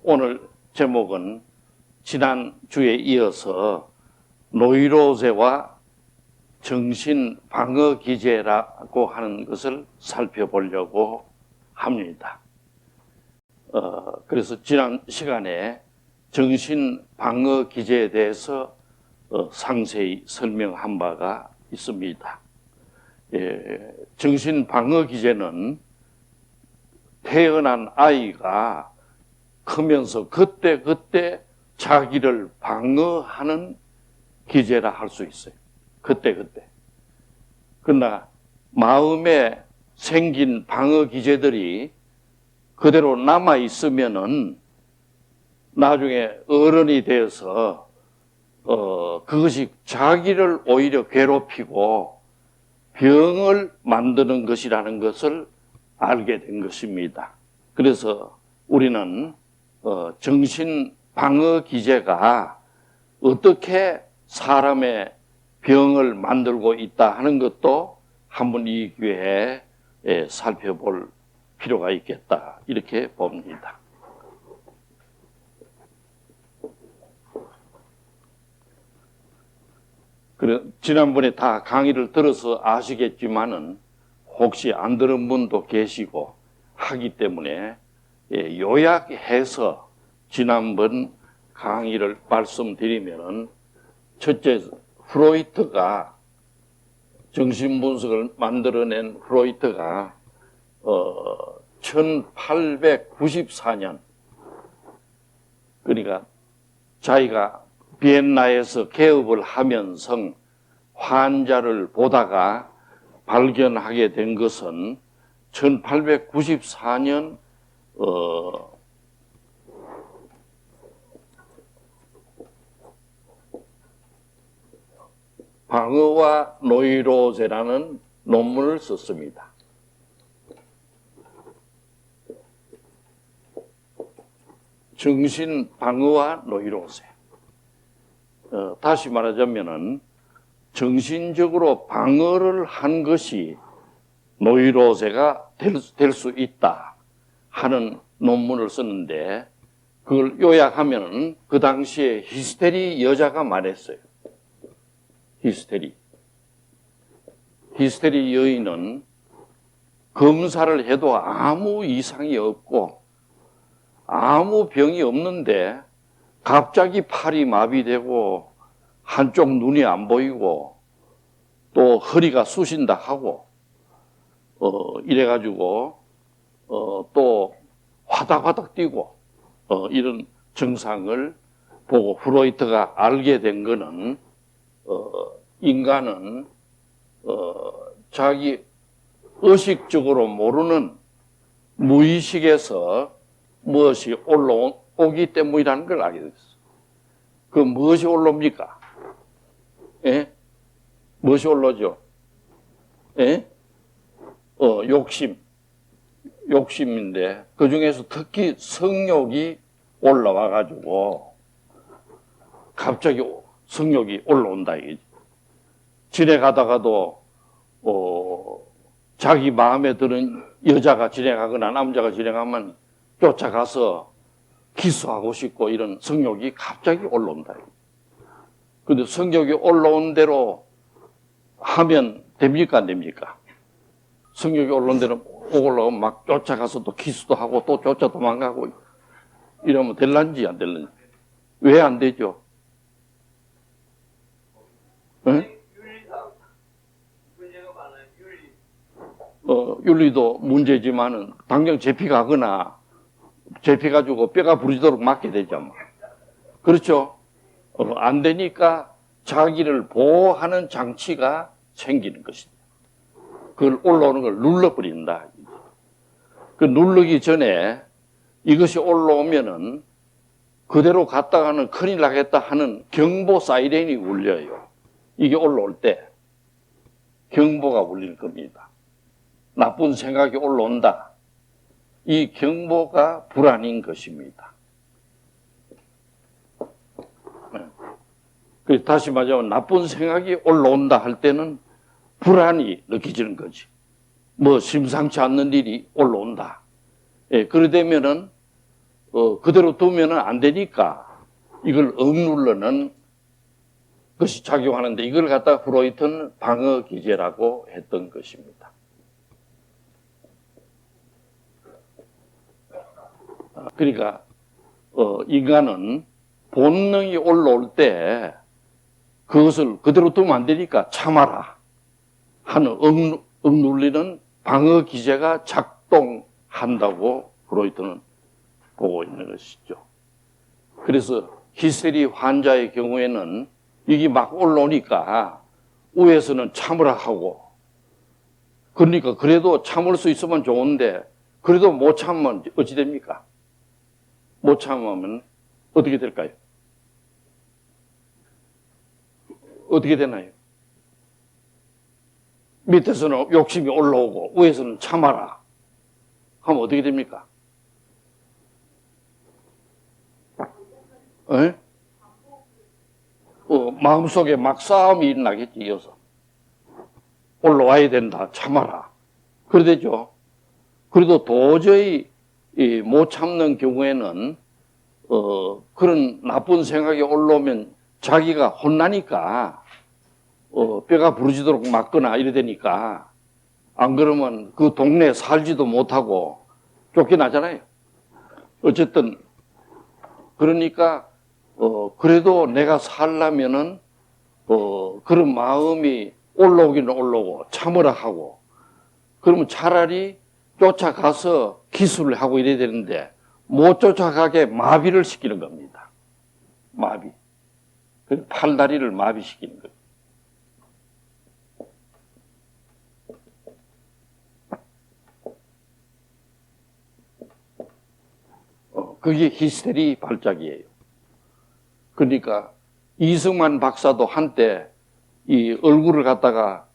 오늘 제목은 지난주에 이어서 노이로제와 정신방어기제라고 하는 것을 살펴보려고 합니다. 그래서 지난 시간에 정신방어기제에 대해서 상세히 설명한 바가 있습니다. 정신방어기제는 태어난 아이가 크면서 그때그때 자기를 방어하는 기제라 할 수 있어요. 그때그때. 그러나 마음에 생긴 방어 기제들이 그대로 남아있으면은 나중에 어른이 되어서 그것이 자기를 오히려 괴롭히고 병을 만드는 것이라는 것을 알게 된 것입니다. 그래서 우리는 정신 방어 기제가 어떻게 사람의 병을 만들고 있다 하는 것도 한번 이 기회에 살펴볼 필요가 있겠다, 이렇게 봅니다. 지난번에 다 강의를 들어서 아시겠지만은 혹시 안 들은 분도 계시고 하기 때문에 요약해서 지난번 강의를 말씀드리면은, 첫째, 프로이트가 정신분석을 만들어낸 프로이트가 1894년, 그러니까 자기가 비엔나에서 개업을 하면서 환자를 보다가 발견하게 된 것은 1894년 방어와 노이로제라는 논문을 썼습니다. 정신 방어와 노이로제. 다시 말하자면은 정신적으로 방어를 한 것이 노이로제가 될 수 있다 하는 논문을 썼는데, 그걸 요약하면은 그 당시에 히스테리 여자가 말했어요. 히스테리 여인은 검사를 해도 아무 이상이 없고 아무 병이 없는데 갑자기 팔이 마비되고 한쪽 눈이 안 보이고 또 허리가 쑤신다 하고 이래가지고 또 화닥화닥 뛰고 이런 증상을 보고 프로이트가 알게 된 거는 인간은 자기 의식적으로 모르는 무의식에서 무엇이 올라오기 때문이라는 걸 알게 됐어요. 그 무엇이 올라옵니까? 예? 무엇이 올라오죠? 예? 욕심인데 그 중에서 특히 성욕이 올라와가지고 갑자기 성욕이 올라온다 이거지. 지내가다가도 자기 마음에 드는 여자가 지내가거나 남자가 지내가면 쫓아가서 키스하고 싶고 이런 성욕이 갑자기 올라온다. 그런데 성욕이 올라온 대로 하면 됩니까, 안 됩니까? 성욕이 올라온 대로 올라오면 막 쫓아가서 또 키스도 하고 또 쫓아 도망가고 이러면 될란지 안 될란지. 왜 안 되죠? 응? 윤리도 문제지만은 당장 잡혀가거나 잡혀가지고 뼈가 부러지도록 맞게 되죠. 그렇죠? 안 되니까 자기를 보호하는 장치가 생기는 것입니다. 그걸 올라오는 걸 눌러버린다. 그 누르기 전에 이것이 올라오면은 그대로 갔다가는 큰일 나겠다 하는 경보 사이렌이 울려요. 이게 올라올 때 경보가 울릴 겁니다. 나쁜 생각이 올라온다. 이 경보가 불안인 것입니다. 다시 말하자면 나쁜 생각이 올라온다 할 때는 불안이 느껴지는 거지. 뭐 심상치 않는 일이 올라온다. 예, 그러되면은 그대로 두면 안 되니까 이걸 억누르는 것이 작용하는데 이걸 갖다 프로이트는 방어 기제라고 했던 것입니다. 그러니까 인간은 본능이 올라올 때 그것을 그대로 두면 안 되니까 참아라 하는 억눌리는 방어 기제가 작동한다고 프로이트는 보고 있는 것이죠. 그래서 히스테리 환자의 경우에는 이게 막 올라오니까 위에서는 참으라 하고, 그러니까 그래도 참을 수 있으면 좋은데 그래도 못 참으면 어찌 됩니까? 못 참으면 어떻게 될까요? 어떻게 되나요? 밑에서는 욕심이 올라오고 위에서는 참아라 하면 어떻게 됩니까? 마음속에 막 싸움이 일어나겠지. 이어서 올라와야 된다, 참아라, 그래 되죠. 그래도 도저히 못 참는 경우에는 그런 나쁜 생각이 올라오면 자기가 혼나니까 뼈가 부러지도록 맞거나 이래 되니까, 안 그러면 그 동네에 살지도 못하고 쫓겨나잖아요. 어쨌든 그러니까 그래도 내가 살려면은 그런 마음이 올라오기는 올라오고 참으라 하고, 그러면 차라리 쫓아가서 기술을 하고 이래야 되는데 못 쫓아가게 마비를 시키는 겁니다. 마비. 팔다리를 마비시키는 거예요. 그게 히스테리 발작이에요. 그러니까 이승만 박사도 한때 이 얼굴을 갖다가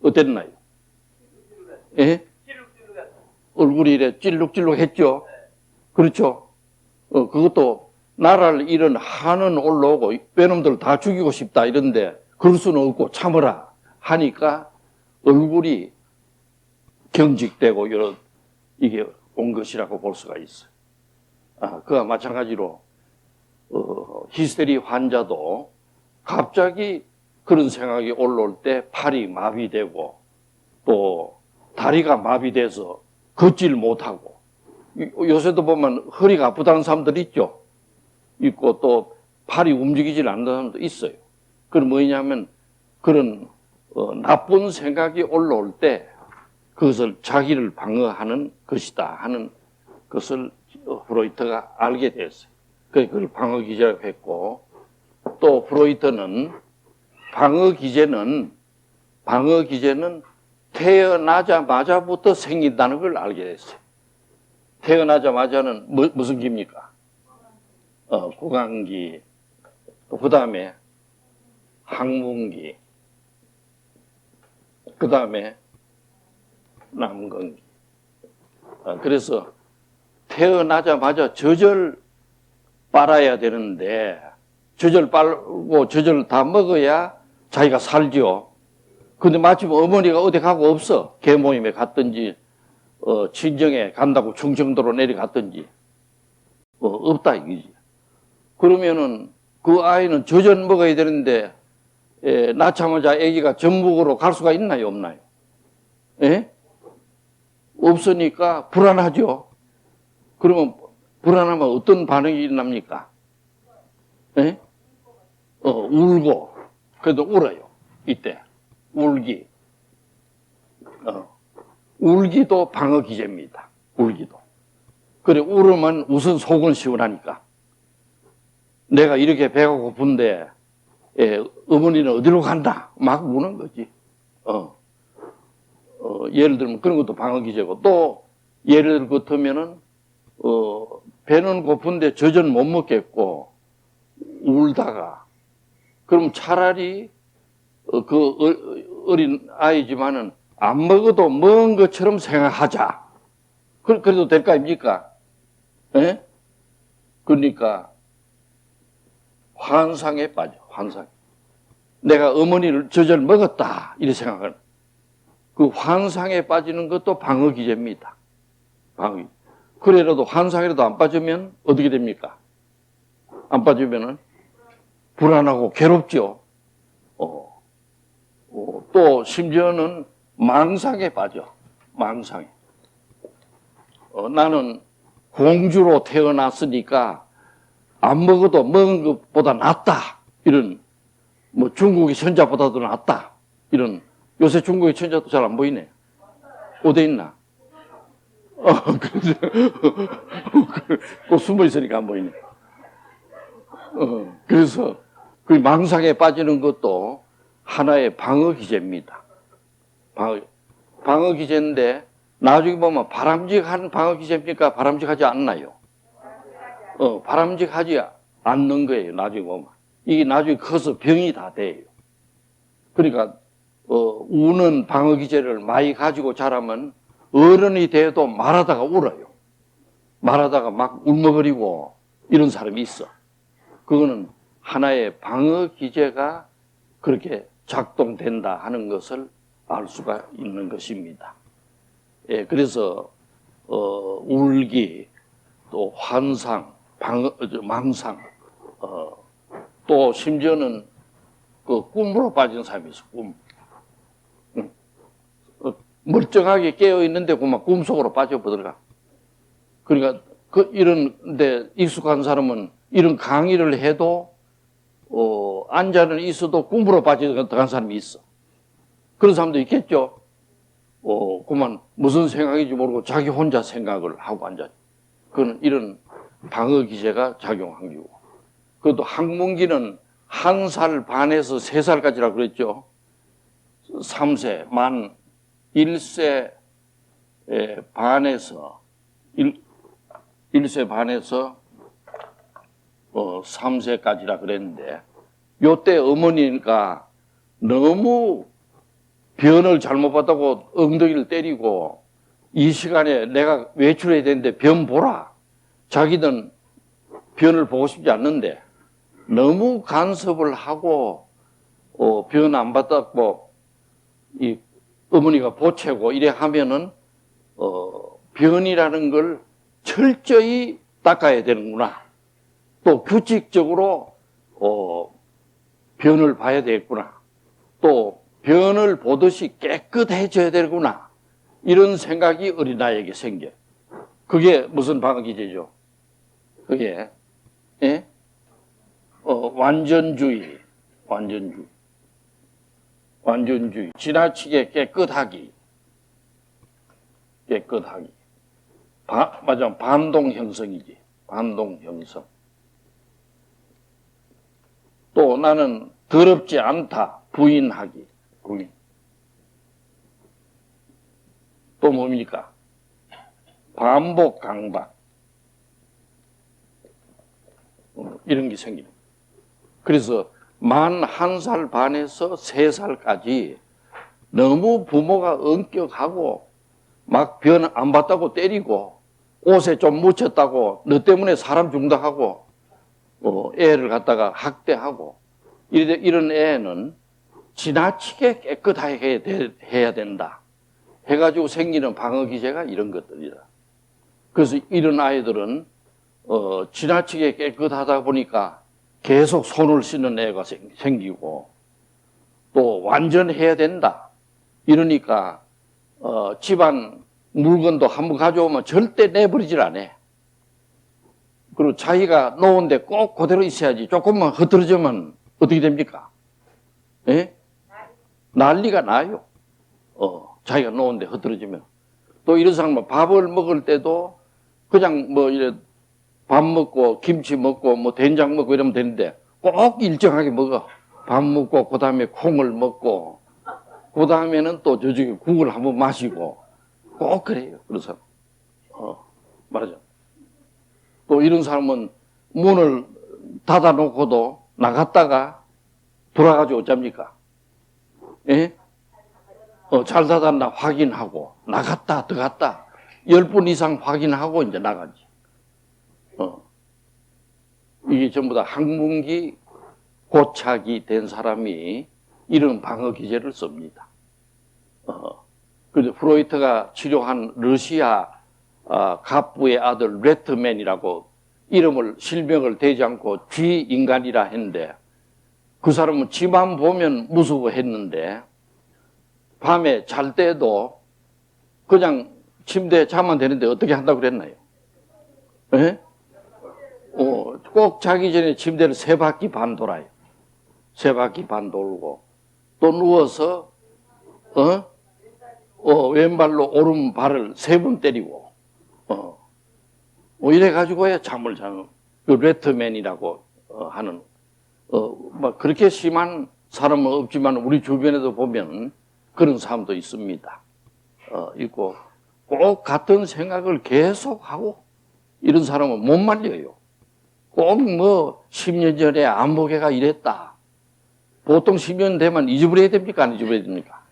어땠나요? 예? 얼굴이 이래 찔룩찔룩했죠. 그렇죠. 그것도 나라를 잃은 한은 올라오고 외놈들 다 죽이고 싶다 이런데 그럴 수는 없고 참으라 하니까 얼굴이 경직되고 이런 이게 온 것이라고 볼 수가 있어요. 그와 마찬가지로 히스테리 환자도 갑자기 그런 생각이 올라올 때 팔이 마비되고 또 다리가 마비돼서 걷질 못하고, 요새도 보면 허리가 아프다는 사람들 있죠. 있고 또 팔이 움직이질 않는 사람도 있어요. 그건 뭐냐면 그런 나쁜 생각이 올라올 때 그것을 자기를 방어하는 것이다 하는 것을 프로이트가 알게 됐어요. 그래서 그걸 방어 기제라고 했고, 또 프로이트는 방어 기제는 태어나자마자부터 생긴다는 걸 알게 됐어요. 태어나자마자는 무슨 기입니까? 구강기, 또 그 다음에 항문기, 그 다음에 남근기. 그래서 태어나자마자 젖을 빨아야 되는데 젖을 빨고 젖을 다 먹어야 자기가 살죠. 근데 마침 어머니가 어디 가고 없어. 계모임에 갔든지 친정에 간다고 충청도로 내려갔든지 없다 이거지. 그러면은 그 아이는 젖을 먹어야 되는데 낳자마자 아기가 젖먹으러 갈 수가 있나요, 없나요? 예? 없으니까 불안하죠. 그러면 불안하면 어떤 반응이 일어납니까? 예? 울고, 그래도 울어요. 이때 울기. 울기도 방어 기제입니다. 울기도. 그래, 울으면 우선 속은 시원하니까. 내가 이렇게 배가 고픈데 어머니는 어디로 간다? 막 우는 거지. 예를 들면 그런 것도 방어 기제고, 또 예를 들 것 같으면은 배는 고픈데 젖은 못 먹겠고 울다가, 그럼 차라리 그 어린 아이지만은 안 먹어도 먹은 것처럼 생각하자. 그래도 될 거 아닙니까? 예? 그러니까 환상에 빠져. 환상. 내가 어머니를 젖을 먹었다 이렇게 생각하는 그 환상에 빠지는 것도 방어 기제입니다. 방어. 그래라도 환상이라도 안 빠지면 어떻게 됩니까? 안 빠지면은 불안하고 괴롭죠. 또 심지어는 망상에 빠져. 망상에. 나는 공주로 태어났으니까 안 먹어도 먹은 것보다 낫다. 이런 뭐 중국의 천자보다도 낫다. 이런 요새 중국의 천자도 잘 안 보이네. 어디 있나? 그 숨어 있으니까 안 보이네. 그래서 그 망상에 빠지는 것도 하나의 방어 기제입니다. 방어 기제인데 나중에 보면 바람직한 방어 기제입니까? 바람직하지 않나요? 바람직하지 않는 거예요. 나중에 보면 이게 나중에 커서 병이 다 돼요. 그러니까 우는 방어 기제를 많이 가지고 자라면 어른이 돼도 말하다가 울어요. 말하다가 막 울먹거리고 이런 사람이 있어. 그거는 하나의 방어 기제가 그렇게 작동된다 하는 것을 알 수가 있는 것입니다. 예, 그래서 울기, 또 환상, 망상, 또 심지어는 그 꿈으로 빠진 사람이 있어. 꿈. 멀쩡하게 깨어 있는데 그만 꿈속으로 빠져버들어가. 그러니까 이런데 익숙한 사람은 이런 강의를 해도 앉아는 있어도 꿈으로 빠져들어간 사람이 있어. 그런 사람도 있겠죠. 그만 무슨 생각인지 모르고 자기 혼자 생각을 하고 앉아. 그건 이런 방어 기제가 작용한 거고. 그것도 학문기는 1살 반에서 3살까지라고 그랬죠. 3세, 만 1세 반에서 1세 반에서 3세까지라 그랬는데 요때 어머니가 너무 변을 잘못 봤다고 엉덩이를 때리고 이 시간에 내가 외출해야 되는데 변 보라. 자기는 변을 보고 싶지 않는데 너무 간섭을 하고 변 안 받았고 이 어머니가 보채고 이래 하면은 변이라는 걸 철저히 닦아야 되는구나. 또 규칙적으로 변을 봐야 되겠구나. 또 변을 보듯이 깨끗해져야 되구나. 이런 생각이 어린아이에게 생겨. 그게 무슨 방어 기제죠? 그게 예? 완전주의. 지나치게 깨끗하기. 맞아, 반동 형성이지. 반동 형성. 또 나는 더럽지 않다. 부인하기. 부인. 또 뭡니까? 반복 강박. 이런 게 생깁니다. 그래서 만 1살 반에서 3살까지 너무 부모가 엄격하고 막 변 안 봤다고 때리고 옷에 좀 묻혔다고 너 때문에 사람 죽는다 하고 애를 갖다가 학대하고 이런 애는 지나치게 깨끗하게 해야 된다 해가지고 생기는 방어 기제가 이런 것들이다. 그래서 이런 아이들은 지나치게 깨끗하다 보니까 계속 손을 씻는 애가 생기고 또 완전해야 된다. 이러니까 집안 물건도 한번 가져오면 절대 내버리질 않아. 그리고 자기가 놓은데 꼭 그대로 있어야지. 조금만 흐트러지면 어떻게 됩니까? 예? 난리가 나요. 자기가 놓은데 흐트러지면. 또 이런 사람은 밥을 먹을 때도 그냥 뭐 이래 밥 먹고 김치 먹고 뭐 된장 먹고 이러면 되는데 꼭 일정하게 먹어. 밥 먹고 그다음에 콩을 먹고 그다음에는 또 저쪽에 국을 한번 마시고 꼭 그래요. 그래서 말하죠. 또 이런 사람은 문을 닫아놓고도 나갔다가 돌아가지고 어쩝니까? 예? 잘 닫았나 확인하고 나갔다 들어갔다 10분 이상 확인하고 이제 나가지. 이게 전부 다 학문기 고착이 된 사람이 이런 방어 기제를 씁니다. 그래서 프로이트가 치료한 러시아 갑부의 아들 레트맨이라고 이름을 실명을 대지 않고 쥐인간이라 했는데 그 사람은 쥐만 보면 무서워했는데 밤에 잘 때도 그냥 침대에 자면 되는데 어떻게 한다고 그랬나요? 예? 꼭 자기 전에 침대를 3바퀴 반 돌아요. 3바퀴 반 돌고 또 누워서 왼발로 오른발을 3번 때리고 이래가지고 잠을 자는 그 레트맨이라고 하는 막 그렇게 심한 사람은 없지만 우리 주변에도 보면 그런 사람도 있습니다. 있고 꼭 같은 생각을 계속하고 이런 사람은 못 말려요. 꼭 뭐 10년 전에 안보계가 이랬다. 보통 10년 되면 잊어버려야 됩니까? 안 잊어버려야 됩니까?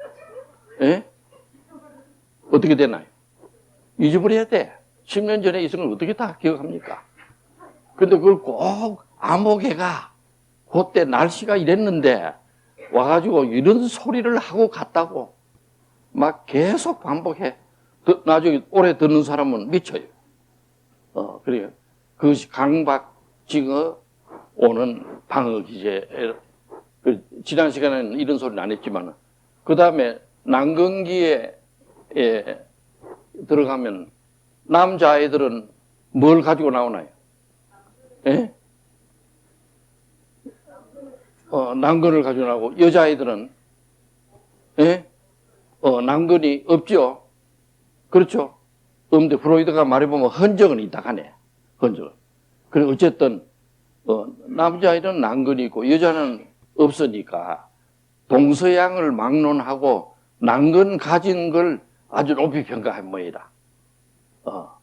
예? 어떻게 되나요? 잊어버려야 돼. 10년 전에 있은 걸 어떻게 다 기억합니까? 근데 그걸 꼭 안보계가 그때 날씨가 이랬는데 와가지고 이런 소리를 하고 갔다고 막 계속 반복해. 나중에 오래 듣는 사람은 미쳐요. 그래요. 그것이 강박증어 오는 방어기제. 지난 시간에는 이런 소리는 안 했지만, 그 다음에 난근기에 들어가면 남자아이들은 뭘 가지고 나오나요? 예? 난근을 가지고 나오고, 여자아이들은, 예? 난근이 없죠? 그렇죠? 근데 프로이드가 말해보면 흔적은 있다 하네. 흔적은. 그래, 어쨌든, 남자아이는 난근이 있고, 여자는 없으니까, 동서양을 막론하고, 난근 가진 걸 아주 높이 평가한 모이다.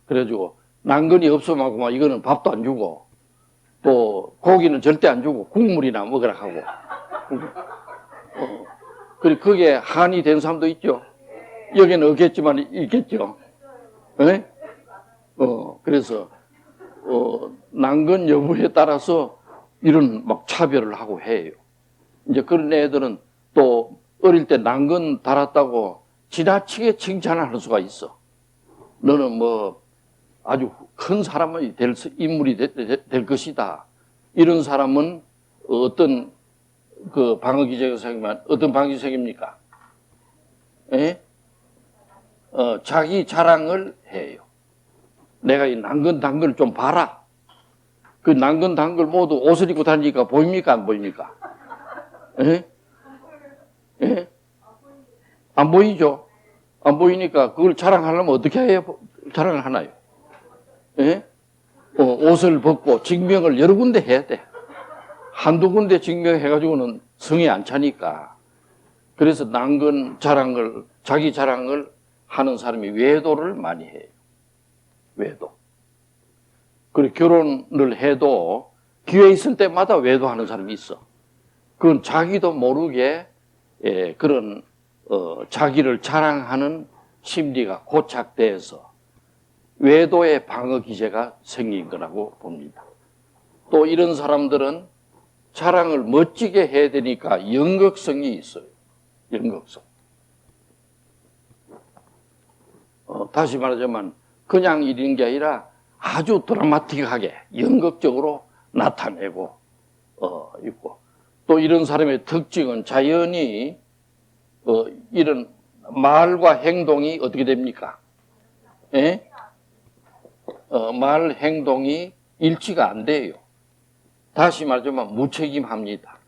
그래가지고, 난근이 없으면 막 이거는 밥도 안 주고, 또, 고기는 절대 안 주고, 국물이나 먹으라 하고. 그리고 그게 한이 된 사람도 있죠. 여기는 없겠지만 있겠죠. 네? 그래서, 난근 여부에 따라서 이런 막 차별을 하고 해요. 이제 그런 애들은 또 어릴 때 난근 달았다고 지나치게 칭찬을 할 수가 있어. 너는 뭐 아주 큰 사람이 인물이 될 것이다. 이런 사람은 어떤 그 방어기제가 생기면 어떤 방어기제입니까? 예? 자기 자랑을 해요. 내가 이 난근 단 걸 좀 봐라. 그 난근 단 걸 모두 옷을 입고 다니니까 보입니까? 안 보입니까? 예? 예? 안 보이죠? 안 보이니까 그걸 자랑하려면 어떻게 해야 자랑을 하나요? 예? 옷을 벗고 증명을 여러 군데 해야 돼. 한두 군데 증명해가지고는 성에 안 차니까. 그래서 난근 자랑을, 자기 자랑을 하는 사람이 외도를 많이 해요. 외도. 그리고 결혼을 해도 기회 있을 때마다 외도하는 사람이 있어. 그건 자기도 모르게 그런 자기를 자랑하는 심리가 고착돼서 외도의 방어 기제가 생긴 거라고 봅니다. 또 이런 사람들은 자랑을 멋지게 해야 되니까 연극성이 있어요. 연극성. 다시 말하자면 그냥 이런 게 아니라 아주 드라마틱하게 연극적으로 나타내고 있고, 또 이런 사람의 특징은 자연히 이런 말과 행동이 어떻게 됩니까? 예? 말 행동이 일치가 안 돼요. 다시 말하자면 무책임합니다.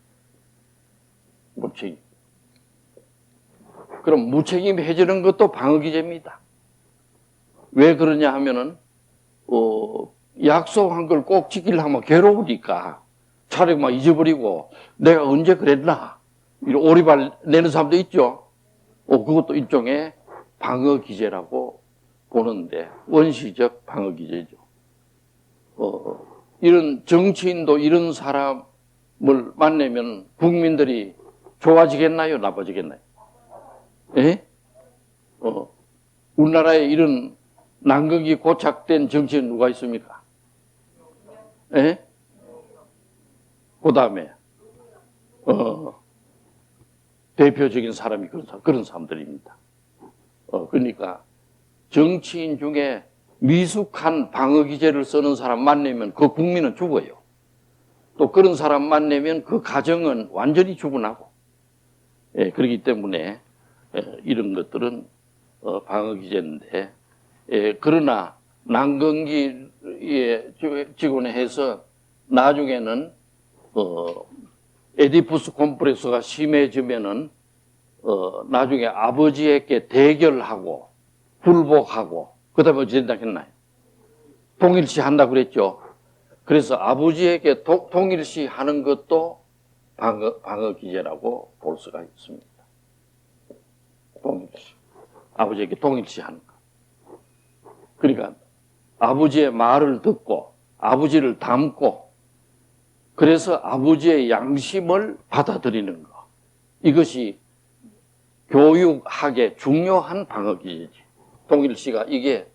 무책임. 그럼 무책임해지는 것도 방어기제입니다. 왜 그러냐 하면은 약속한 걸 꼭 지키려면 괴로우니까 차라리 막 잊어버리고 내가 언제 그랬나 이런 오리발 내는 사람도 있죠. 그것도 일종의 방어기제라고 보는데 원시적 방어기제죠. 이런 정치인도 이런 사람을 만나면 국민들이 좋아지겠나요? 나빠지겠나요? 예? 우리나라에 이런 난극이 고착된 정치인 누가 있습니까? 예? 그 다음에, 대표적인 사람이 그런 사람들입니다. 그러니까 정치인 중에 미숙한 방어 기제를 쓰는 사람 만나면 그 국민은 죽어요. 또 그런 사람 만나면 그 가정은 완전히 죽어나고. 예, 그렇기 때문에 이런 것들은 방어 기제인데, 그러나 난근기에 직원에 해서 나중에는 에디푸스 콤플렉스가 심해지면은 나중에 아버지에게 대결하고 굴복하고 그다음에 어찌 된다 했나요? 통일시 한다 그랬죠. 그래서 아버지에게 통일시 하는 것도 방어 기제라고 볼 수가 있습니다. 통일시. 아버지에게 통일시 하는 것. 그러니까 아버지의 말을 듣고 아버지를 닮고 그래서 아버지의 양심을 받아들이는 것. 이것이 교육학의 중요한 방어 기제지. 통일시가 이게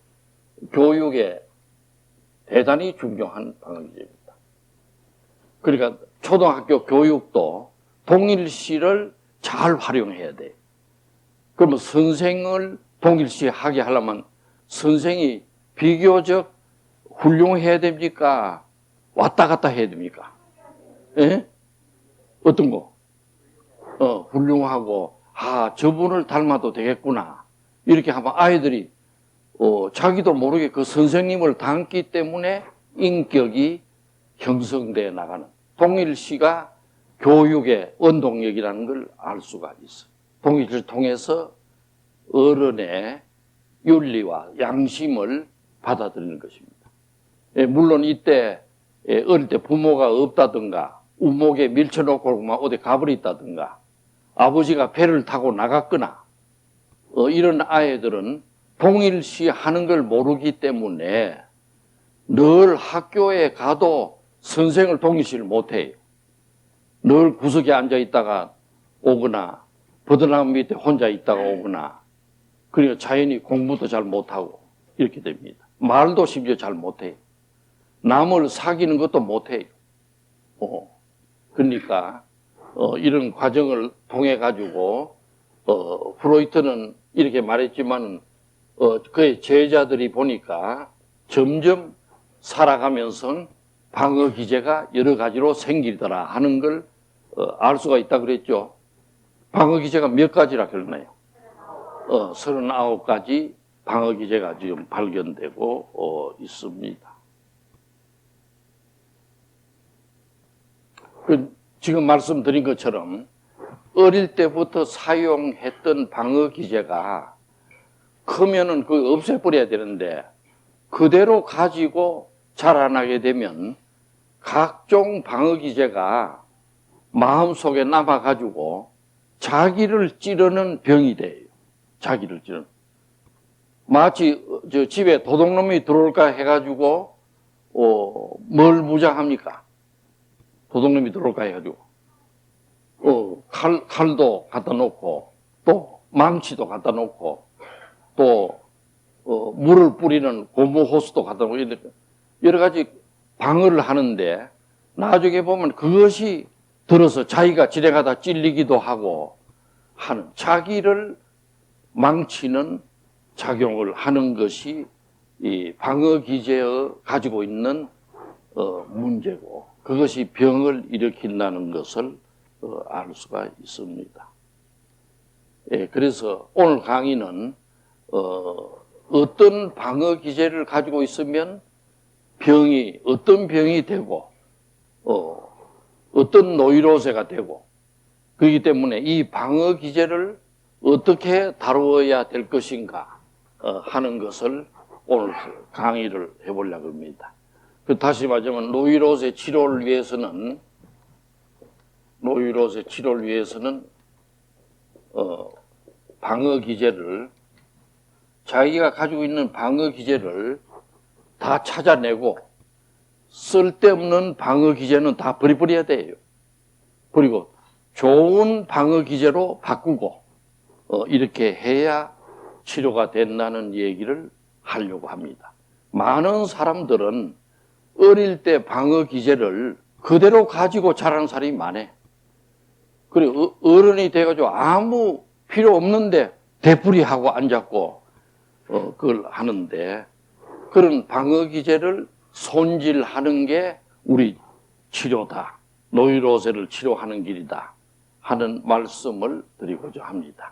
교육에 대단히 중요한 방어 기제입니다. 그러니까 초등학교 교육도 통일시를 잘 활용해야 돼. 그러면 선생을 통일시 하게 하려면 선생이 비교적 훌륭해야 됩니까? 왔다 갔다 해야 됩니까? 예? 어떤 거? 훌륭하고, 저분을 닮아도 되겠구나. 이렇게 하면 아이들이, 자기도 모르게 그 선생님을 닮기 때문에 인격이 형성되어 나가는. 통일시가 교육의 원동력이라는 걸 알 수가 있어요. 통일시를 통해서 어른의 윤리와 양심을 받아들이는 것입니다. 물론 이때 어릴 때 부모가 없다든가 우목에 밀쳐놓고 어디 가버렸다든가 아버지가 배를 타고 나갔거나 이런 아이들은 통일시 하는 걸 모르기 때문에 늘 학교에 가도 선생을 통일시를 못해요. 늘 구석에 앉아있다가 오거나 버드나무 밑에 혼자 있다가 오거나 그러니까 자연히 공부도 잘 못하고 이렇게 됩니다. 말도 심지어 잘 못해요. 남을 사귀는 것도 못해요. 그러니까 이런 과정을 통해 가지고 프로이트는 이렇게 말했지만 그의 제자들이 보니까 점점 살아가면서 방어 기제가 여러 가지로 생기더라 하는 걸 알 수가 있다 그랬죠. 방어 기제가 몇 가지라 그러나요? 39가지 방어 기제가 지금 발견되고 있습니다. 지금 말씀드린 것처럼 어릴 때부터 사용했던 방어 기제가 크면은 그거 없애버려야 되는데 그대로 가지고 자라나게 되면 각종 방어 기제가 마음속에 남아가지고 자기를 찌르는 병이 돼요. 자기를 찌르는. 마치 집에 도둑놈이 들어올까 해가지고 뭘 무장합니까? 도둑놈이 들어올까 해가지고 칼도 갖다 놓고 또 망치도 갖다 놓고 또 물을 뿌리는 고무 호스도 갖다 놓고 여러 가지 방어를 하는데 나중에 보면 그것이 들어서 자기가 지나가다 찔리기도 하고 하는 자기를 망치는 작용을 하는 것이 이 방어 기제에 가지고 있는 문제고 그것이 병을 일으킨다는 것을 알 수가 있습니다. 그래서 오늘 강의는 어떤 방어 기제를 가지고 있으면 어떤 병이 되고 어떤 노이로제가 되고 그렇기 때문에 이 방어 기제를 어떻게 다루어야 될 것인가 하는 것을 오늘 강의를 해보려고 합니다. 다시 말하자면 노이로제 치료를 위해서는 방어 기제를 자기가 가지고 있는 방어 기제를 다 찾아내고 쓸데없는 방어 기제는 다 버려야 돼요. 그리고 좋은 방어 기제로 바꾸고 이렇게 해야 치료가 된다는 얘기를 하려고 합니다. 많은 사람들은 어릴 때 방어 기제를 그대로 가지고 자라는 사람이 많아. 그리고 어른이 돼가지고 아무 필요 없는데 되풀이하고 앉았고 그걸 하는데 그런 방어 기제를 손질하는 게 우리 치료다. 노이로제를 치료하는 길이다 하는 말씀을 드리고자 합니다.